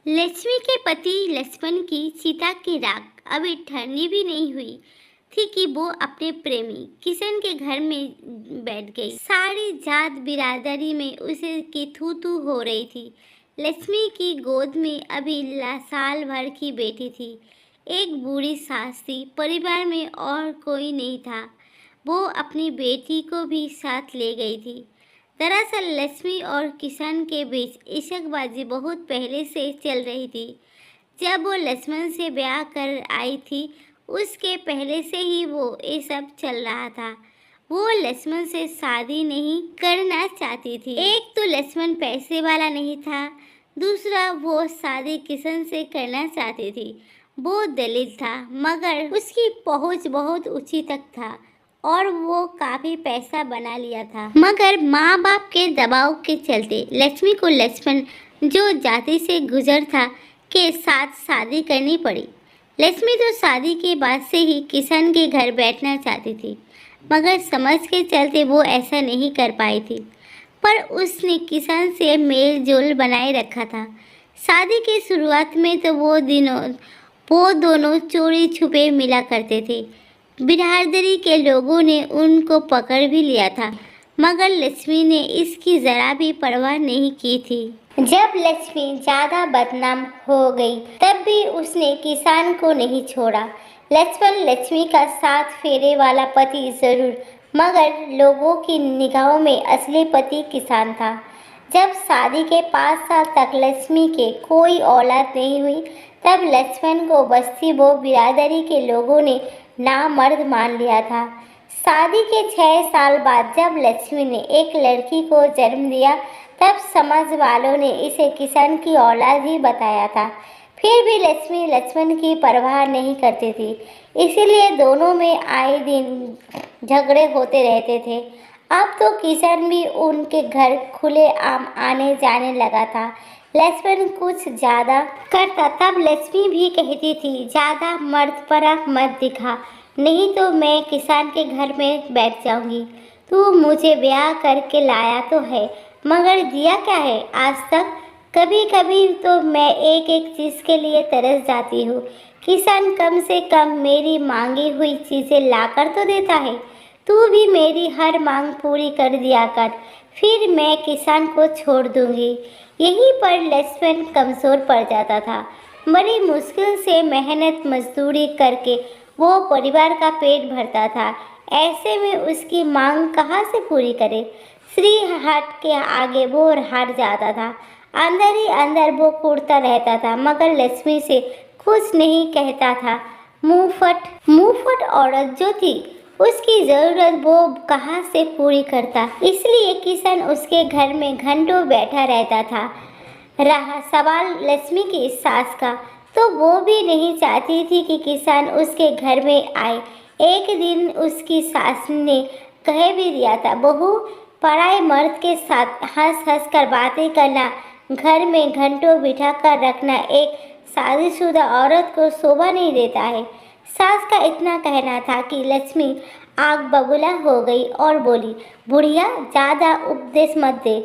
लक्ष्मी के पति लक्ष्मण की चिता की राख अभी ठंडी भी नहीं हुई थी कि वो अपने प्रेमी किशन के घर में बैठ गई। सारी जात बिरादरी में उसे की थू थू हो रही थी। लक्ष्मी की गोद में अभी साल भर की बेटी थी। एक बूढ़ी सास थी। परिवार में और कोई नहीं था। वो अपनी बेटी को भी साथ ले गई थी। दरअसल लक्ष्मी और किशन के बीच इश्कबाजी बहुत पहले से चल रही थी। जब वो लक्ष्मण से ब्याह कर आई थी, उसके पहले से ही वो ये सब चल रहा था। वो लक्ष्मण से शादी नहीं करना चाहती थी। एक तो लक्ष्मण पैसे वाला नहीं था, दूसरा वो शादी किशन से करना चाहती थी। वो दलित था, मगर उसकी पहुंच बहुत ऊंची तक था और वो काफी पैसा बना लिया था। मगर माँ बाप के दबाव के चलते लक्ष्मी को लक्ष्मण जो जाति से गुजर था के साथ शादी करनी पड़ी। लक्ष्मी तो शादी के बाद से ही किशन के घर बैठना चाहती थी, मगर समझ के चलते वो ऐसा नहीं कर पाई थी। पर उसने किशन से मेल जोल बनाए रखा था। शादी की शुरुआत में तो वो दोनों चोरी छुपे मिला करते थे। बिरादरी के लोगों ने उनको पकड़ भी लिया था, मगर लक्ष्मी ने इसकी जरा भी परवाह नहीं की थी। जब लक्ष्मी ज्यादा बदनाम हो गई, तब भी उसने किसान को नहीं छोड़ा। लक्ष्मण लक्ष्मी का 7 फेरे वाला पति जरूर, मगर लोगों की निगाहों में असली पति किसान था। जब शादी के 5 साल तक लक्ष्मी के कोई औलाद नहीं हुई, तब लक्ष्मण को बस्ती वो बिरादरी के लोगों ने नामर्द मान लिया था। शादी के 6 साल बाद जब लक्ष्मी ने एक लड़की को जन्म दिया, तब समझ वालों ने इसे किशन की औलाद ही बताया था। फिर भी लक्ष्मी लक्ष्मण की परवाह नहीं करती थी, इसीलिए दोनों में आए दिन झगड़े होते रहते थे। अब तो किशन भी उनके घर खुले आम आने जाने लगा था। लक्ष्मण कुछ ज़्यादा करता, तब लक्ष्मी भी कहती थी, ज़्यादा मर्दपना मत दिखा, नहीं तो मैं किसान के घर में बैठ जाऊंगी। तू मुझे ब्याह करके लाया तो है, मगर दिया क्या है आज तक? कभी कभी तो मैं एक एक चीज़ के लिए तरस जाती हूँ। किसान कम से कम मेरी मांगी हुई चीज़ें लाकर तो देता है। तू भी मेरी हर मांग पूरी कर दिया कर, फिर मैं किसान को छोड़ दूंगी। यहीं पर लक्ष्मण कमज़ोर पड़ जाता था। बड़ी मुश्किल से मेहनत मजदूरी करके वो परिवार का पेट भरता था। ऐसे में उसकी मांग कहाँ से पूरी करे? श्री हट के आगे वो हार जाता था। अंदर ही अंदर वो कूदता रहता था, मगर लक्ष्मी से कुछ नहीं कहता था। मुंहफट औरत जो थी, उसकी जरूरत वो कहाँ से पूरी करता? इसलिए किशन उसके घर में घंटों बैठा रहता था। रहा सवाल लक्ष्मी की सास का, तो वो भी नहीं चाहती थी कि किसान उसके घर में आए। एक दिन उसकी सास ने कह भी दिया था, बहू, पराए मर्द के साथ हंस हंस कर बातें करना, घर में घंटों बिठा कर रखना एक शादीशुदा औरत को शोभा नहीं देता है। सास का इतना कहना था कि लक्ष्मी आग बबूला हो गई और बोली, बुढ़िया, ज़्यादा उपदेश मत दे,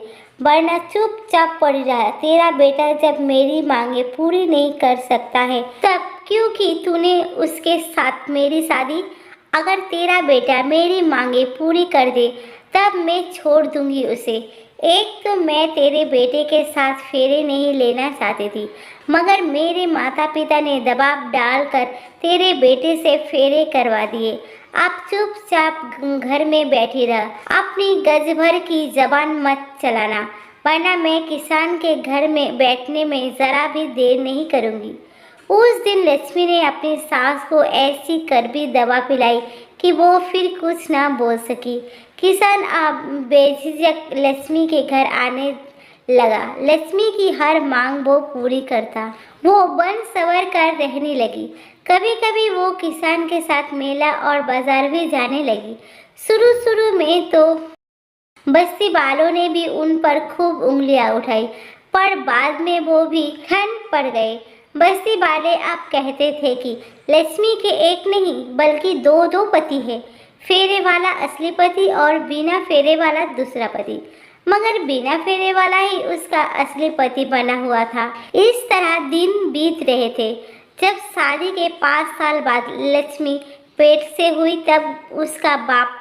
वरना चुपचाप पड़ी रहा। तेरा बेटा जब मेरी मांगे पूरी नहीं कर सकता है, तब क्यों की तूने उसके साथ मेरी शादी? अगर तेरा बेटा मेरी मांगे पूरी कर दे, तब मैं छोड़ दूंगी उसे। एक तो मैं तेरे बेटे के साथ फेरे नहीं लेना चाहती थी, मगर मेरे माता पिता ने दबाव डालकर तेरे बेटे से फेरे करवा दिए। आप चुपचाप घर में बैठी रह, अपनी गज भर की जबान मत चलाना, वरना मैं किसान के घर में बैठने में ज़रा भी देर नहीं करूँगी। उस दिन लक्ष्मी ने अपनी सास को ऐसी कड़वी दवा पिलाई कि वो फिर कुछ ना बोल सकी। किसान अब बेझिझक लक्ष्मी के घर आने लगा। लक्ष्मी की हर मांग वो पूरी करता। वो बन सवर कर रहने लगी। कभी कभी वो किसान के साथ मेला और बाजार भी जाने लगी। शुरू में तो बस्ती वालों ने भी उन पर खूब उंगलियां उठाई, पर बाद में वो भी ठंड पड़ गए। बस्ती वाले अब कहते थे कि लक्ष्मी के एक नहीं बल्कि दो पति है, फेरे वाला असली पति और बिना फेरे वाला दूसरा पति। मगर बिना फेरे वाला ही उसका असली पति बना हुआ था। इस तरह दिन बीत रहे थे। जब शादी के 5 साल बाद लक्ष्मी पेट से हुई तब उसका बाप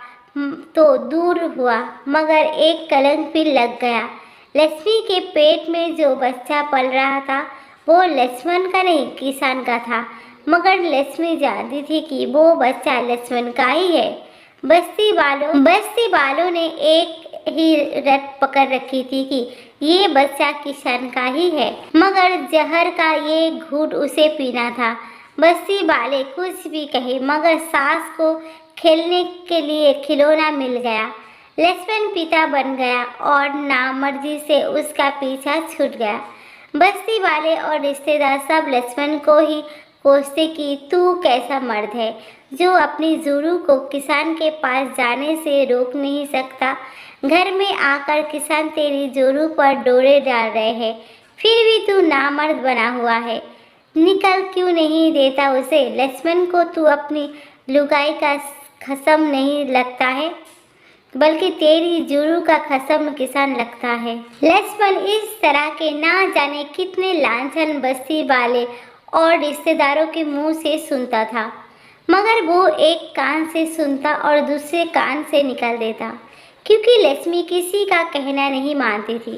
तो दूर हुआ, मगर एक कलंक भी लग गया। लक्ष्मी के पेट में जो बच्चा पल रहा था वो लक्ष्मण का नहीं, किसान का था। मगर लक्ष्मी जानती थी कि वो बच्चा लक्ष्मण का ही है। बस्ती वालों ने एक ही रट पकड़ रखी थी कि ये बच्चा किसान का ही है, मगर जहर का ये घूंट उसे पीना था। बस्ती वाले कुछ भी कहे, मगर सास को खेलने के लिए खिलौना मिल गया। लक्ष्मण पिता बन गया और नामर्दी से उसका पीछा छूट गया। बस्ती वाले और रिश्तेदार सब लक्ष्मण को ही कोसते कि तू कैसा मर्द है जो अपनी जुरू को किसान के पास जाने से रोक नहीं सकता। घर में आकर किसान तेरी जोरू पर डोरे डाल रहे हैं, फिर भी तू नामर्द बना हुआ है। निकल क्यों नहीं देता उसे? लक्ष्मण को तू अपनी लुगाई का खसम नहीं लगता है, बल्कि तेरी जुरू का खसम किसान लगता है। लक्ष्मण इस तरह के ना जाने कितने लांछन बस्ती वाले और रिश्तेदारों के मुंह से सुनता था, मगर वो एक कान से सुनता और दूसरे कान से निकाल देता, क्योंकि लक्ष्मी किसी का कहना नहीं मानती थी।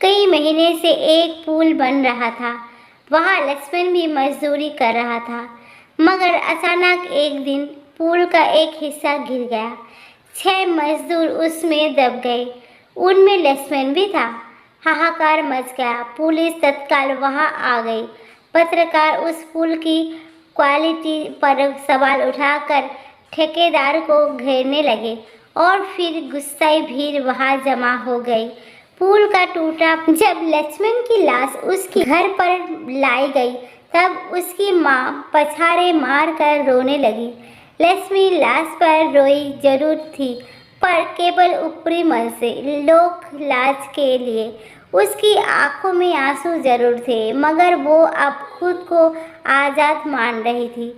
कई महीने से एक पुल बन रहा था, वहाँ लक्ष्मण भी मजदूरी कर रहा था, मगर अचानक एक दिन पुल का एक हिस्सा गिर गया। 6 मजदूर उसमें दब गए, उनमें लक्ष्मण भी था। हाहाकार मच गया। पुलिस तत्काल वहाँ आ गई। पत्रकार उस पुल की क्वालिटी पर सवाल उठाकर ठेकेदार को घेरने लगे और फिर गुस्साई भीड़ वहां जमा हो गई। पुल का टूटा। जब लक्ष्मण की लाश उसके घर पर लाई गई तब उसकी माँ पछाड़े मार कर रोने लगी। लक्ष्मी लाश पर रोई जरूर थी, पर केवल ऊपरी मन से, लोक लाज के लिए। उसकी आंखों में आंसू जरूर थे, मगर वो अब खुद को आज़ाद मान रही थी।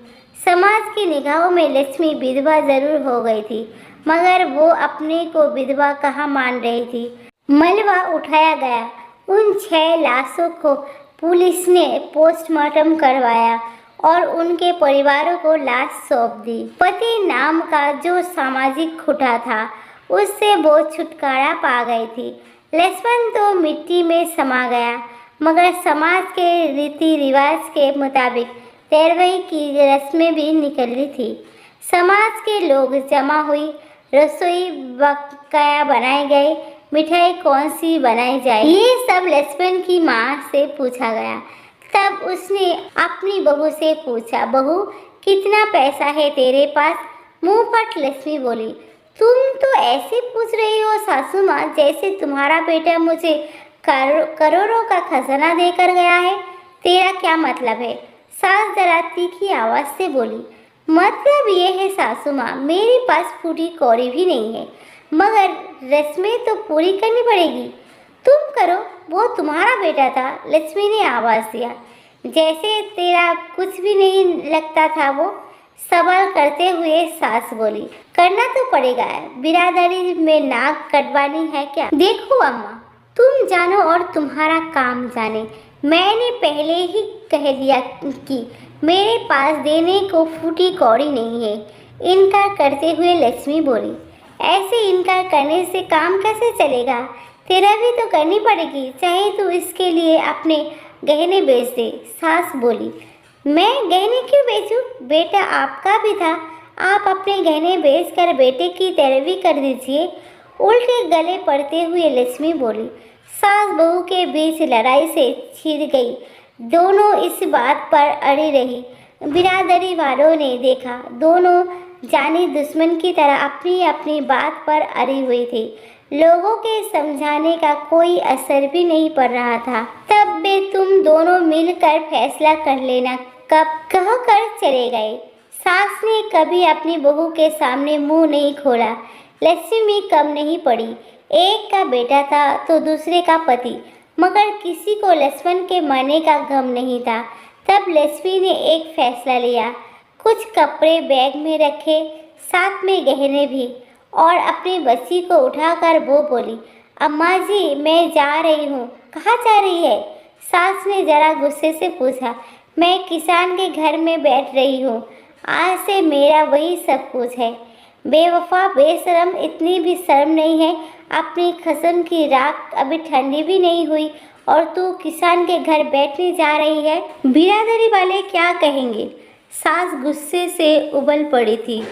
समाज की निगाहों में लक्ष्मी विधवा जरूर हो गई थी, मगर वो अपने को विधवा कहाँ मान रही थी। मलबा उठाया गया। उन 6 लाशों को पुलिस ने पोस्टमार्टम करवाया और उनके परिवारों को लाश सौंप दी। पति नाम का जो सामाजिक खुटा था, उससे वो छुटकारा पा गई थी। लक्ष्मण तो मिट्टी में समा गया, मगर समाज के रीति रिवाज के मुताबिक 13वीं की रस्में भी निकली थी। समाज के लोग जमा हुई, रसोई बकाया बनाए गए, मिठाई कौन सी बनाई जाए, ये सब लक्ष्मण की माँ से पूछा गया। तब उसने अपनी बहू से पूछा, बहू कितना पैसा है तेरे पास? मुंह फट लक्ष्मी बोली, तुम तो ऐसे पूछ रही हो सासू माँ जैसे तुम्हारा बेटा मुझे करोड़ों का खजाना देकर गया है। तेरा क्या मतलब है? सास जरा तीखी आवाज से बोली, मतलब ये है सासू माँ, मेरे पास फूटी कौड़ी भी नहीं है, मगर रस्में तो पूरी करनी पड़ेगी। तुम करो, वो तुम्हारा बेटा था। लक्ष्मी ने आवाज दिया, जैसे तेरा कुछ भी नहीं लगता था। वो सवाल करते हुए सास बोली, करना तो पड़ेगा, बिरादरी में नाक कटवानी है क्या? देखो अम्मा, तुम जानो और तुम्हारा काम जाने। मैंने पहले ही कह दिया कि मेरे पास देने को फूटी कौड़ी नहीं है। इनकार करते हुए लक्ष्मी बोली, ऐसे इनकार करने से काम कैसे चलेगा? तेरा भी तो करनी पड़ेगी, चाहे तू इसके लिए अपने गहने बेच दे। सास बोली, मैं गहने क्यों बेचूं? बेटा आपका भी था, आप अपने गहने बेचकर बेटे की 13वीं कर दीजिए। उल्टे गले पड़ते हुए लक्ष्मी बोली। सास बहू के बीच लड़ाई से छिड़ गई। दोनों इस बात पर अड़ी रही। बिरादरी वालों ने देखा, दोनों जानी दुश्मन की तरह अपनी अपनी बात पर अड़ी हुई थी। लोगों के समझाने का कोई असर भी नहीं पड़ रहा था। तब भी तुम दोनों मिलकर फैसला कर लेना, कब कह कर चले गए। सास ने कभी अपनी बहू के सामने मुंह नहीं खोला। लक्ष्मी कम नहीं पड़ी। एक का बेटा था तो दूसरे का पति, मगर किसी को लक्ष्मण के मरने का गम नहीं था। तब लक्ष्मी ने एक फैसला लिया। कुछ कपड़े बैग में रखे, साथ में गहने भी, और अपनी बच्ची को उठाकर वो बोली, अम्मा जी, मैं जा रही हूँ। कहाँ जा रही है? सास ने जरा गुस्से से पूछा। मैं किसान के घर में बैठ रही हूँ। आज से मेरा वही सब कुछ है। बेवफा, बेशरम, इतनी भी शर्म नहीं है? अपनी कसम की राख, अभी ठंडी भी नहीं हुई और तू किसान के घर बैठने जा रही है। बिरादरी वाले क्या कहेंगे? सास गुस्से से उबल पड़ी थी।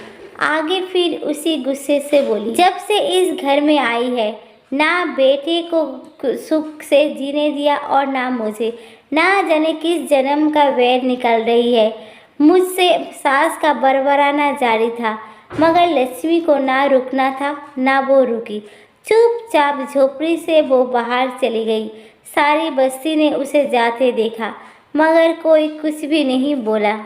आगे फिर उसी गुस्से से बोली, जब से इस घर में आई है, ना बेटे को सुख से जीने दिया और ना मुझे। ना जाने किस जन्म का वैर निकल रही है। मुझसे सास का बरबराना जारी था, मगर लक्ष्मी को ना रुकना था, ना वो रुकी। चुपचाप झोपड़ी से वो बाहर चली गई। सारी बस्ती ने उसे जाते देखा, मगर कोई कुछ भी नहीं बोला।